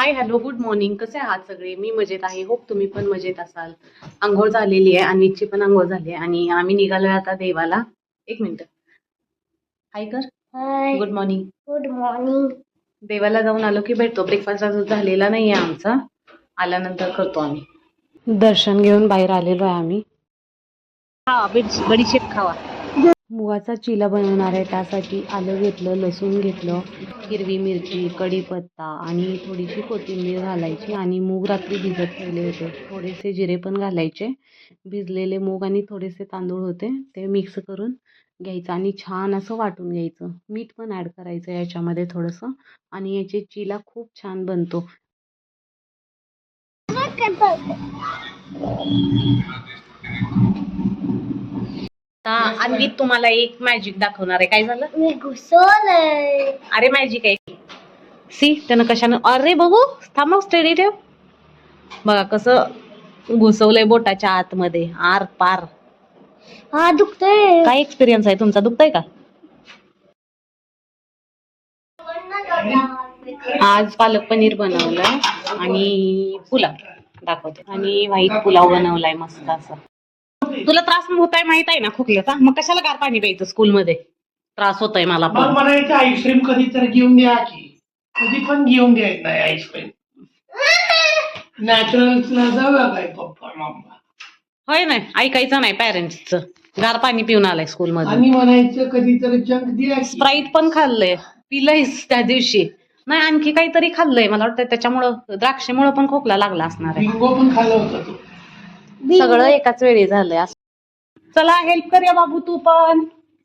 Hi hello good morning. कसे आहात सगळे? मी मजेत आहे. होप तुम्ही पण मजेत असाल. आंघोळ झालेली आहे, अनितची पण आंघोळ झाली आहे आणि आम्ही निघालोय आता देवाला. एक मिनिट. हाय कर. Hi good morning. Good morning. देवाला जाऊन आलो की भेटतो. ब्रेकफास्ट अजून झालेला नाहीये आमचा, आल्यानंतर करतो आम्ही. दर्शन घेऊन बाहेर आलेलो आहे आम्ही. हा बडीशेप खावा. मुगाचा चिला बनवणार आहे, त्यासाठी आलं घेतलं, लसूण घेतलं, हिरवी मिरची, कढीपत्ता आणि थोडीशी कोथिंबीर घालायची आणि मूग रात्री भिजत ठेवले होते. थोडेसे जिरे पण घालायचे. भिजलेले मूग आणि थोडेसे तांदूळ होते, ते मिक्स करून घ्यायचं आणि छान असं वाटून घ्यायचं. मीठ पण ॲड करायचं याच्यामध्ये थोडंसं आणि याचे चिला खूप छान बनतो. अन्वित तुम्हाला एक मॅजिक दाखवणार आहे. काय झालं? मी घुसवलंय. अरे मॅजिक आहे. सी त्यानं कशानं. अरे बघू थांबव, स्टेडी ठेव. बघा कसं घुसवलंय बोटाच्या आतमध्ये आर पार. हा दुखतोय. काय एक्सपिरियन्स आहे तुमचा? दुखतंय का? आज पालक पनीर बनवलंय आणि पुलाव दाखवते आणि व्हाईट पुलाव बनवलाय मस्त असा. तुला त्रास होत आहे माहित आहे ना खोकल्याचा, मग कशाला गार पाणी प्यायचं? स्कूलमध्ये त्रास होतोय मला पण. म्हणायचं आईस्क्रीम कधी तर घेऊन द्या की, कधी पण घेऊन द्यायचं नाही आईस्क्रीम. नॅचरल जाऊया काय पप्पा मम्मा. होय नाही ऐकायचं नाही पॅरेंट्सचं. गार पाणी पिऊन आलाय स्कूलमध्ये आणि म्हणायचं कधी तर जंक द्या. स्प्राईट पण खाल्लंय, पिलंयस त्या दिवशी. नाही आणखी काहीतरी खाल्लंय मला वाटतं, त्याच्यामुळं द्राक्षेमुळं पण खोकला लागला असणार आहे. बिंगो पण खाल्लं होतं तू. सगळं एकाच वेळी झालंय असं. चला हेल्प करूया बाबू तू पण.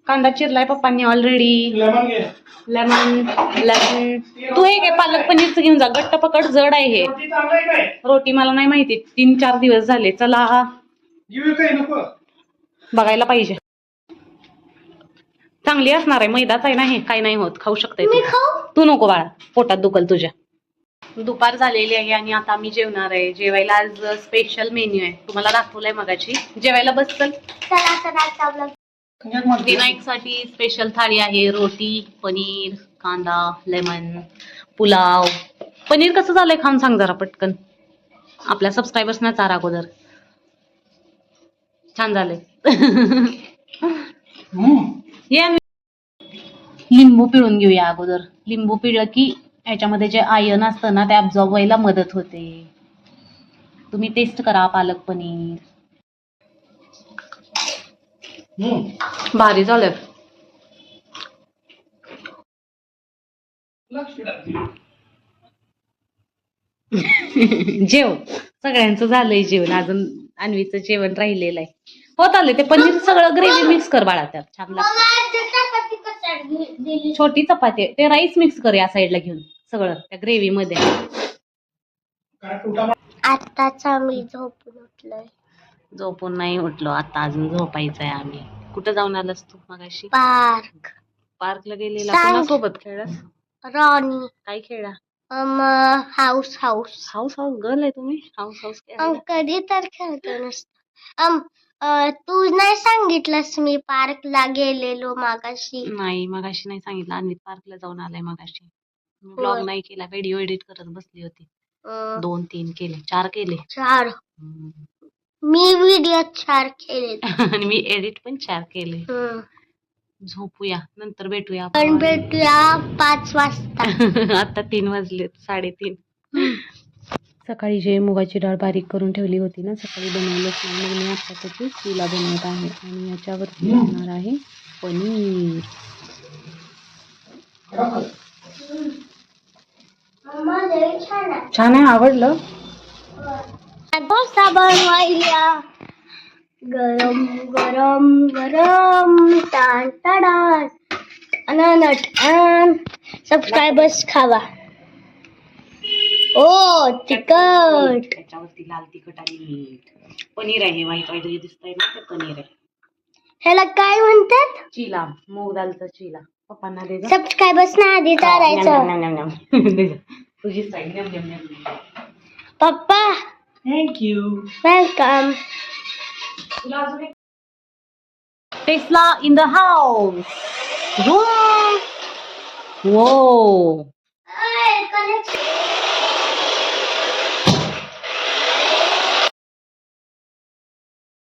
कांदा चिरलाय पप्पांनी ऑलरेडी. लेमन घे. लेमन तू हे घे, पालक पनीरचं घेऊन जा. गट्ट पकड, जड आहे हे. रोटी चांगली काय? रोटी मला नाही माहिती, 3-4 दिवस झाले. चला घेऊ काय नको? बघायला पाहिजे. चांगली असणार आहे, मैदाच आहे ना हे, काय नाही होत, खाऊ शकते तू. नको बाळा, पोटात दुखल तुझ्या. दुपार झालेली आहे आणि आता आम्ही जेवणार आहे. जेवायला आज स्पेशल मेन्यू आहे, तुम्हाला दाखवलंय मगाशी. जेवायला बसल. विनायक साठी स्पेशल थाळी आहे. रोटी, पनीर, कांदा, लेमन, पुलाव. पनीर कसं झालंय खाऊन सांग जरा पटकन. आपल्या सबस्क्रायबर्सना चार अगोदर. छान झालंय. ये लिंबू पिळून घेऊया अगोदर. लिंबू पिळलं की ह्याच्यामध्ये जे आयर्न असतं ना, ते अब्झॉर्ब व्हायला मदत होते. तुम्ही टेस्ट करा पालक पनीर. भारी झालंय. जेव, सगळ्यांचं झालंय जेवण, अजून अन्वीचं जेवण राहिलेलं आहे. होत आले ते पनीर सगळं ग्रेव्ही मिक्स कर बाळा, त्यात छान लागतं. छोटी चपाती आहे, ते राईस मिक्स कर या साईडला घेऊन सगळं त्या ग्रेव्ही मध्ये. आताच आम्ही झोपून उठलोय. झोपून नाही उठलो आता, अजून झोपायचंय आम्ही. कुठं जाऊन आलास तू मगाशी? पार्कला गेलेला. कोणासोबत खेळलास? रॉनी. काय खेळला? हाऊस गर्ल आहे तुम्ही? हाऊस कधी तर खेळतो नुसतं. तू नाही सांगितलंस मी पार्कला गेलेलो मागाशी. नाही मगाशी नाही सांगितलं. अन्वित पार्कला जाऊन आलाय मगाशी. ब्लॉग नाही केला, व्हिडिओ एडिट करत बसली होती. 2-3 केले, 4 केले. 4 मी व्हिडिओ 4 केले आणि मी एडिट पण 4 केले. झोपूया, नंतर भेटूया आपण. भेटूया 5 वाजता. आता 3 वाजलेत, 3:30. सकाळी जे मुगाची डाळ बारीक करून ठेवली होती ना, सकाळी बनवलंच नाही, मग मी आता त्याची चिला बनवत आहे आणि याच्यावरती असणार आहे पनीर. छान आहे, आवडलं. डोसा बनवायला गरम गरम गरम टान टान अननट. सबस्क्रायबर्स खावा. ओ तिखट. त्याच्यावरती लाल तिखट आणि मीठ. पनीर आहे, व्हाईट व्हाईट जे दिसतंय ना ते पनीर आहे. ह्याला काय म्हणतात? चिला, मूग दालचा चिला. पप्पांना दे. सबस्क्रायबर्स ना आधी चारायचं. तुझी साईड. पप्पा thank you. Welcome. Tesla in the house. Whoa.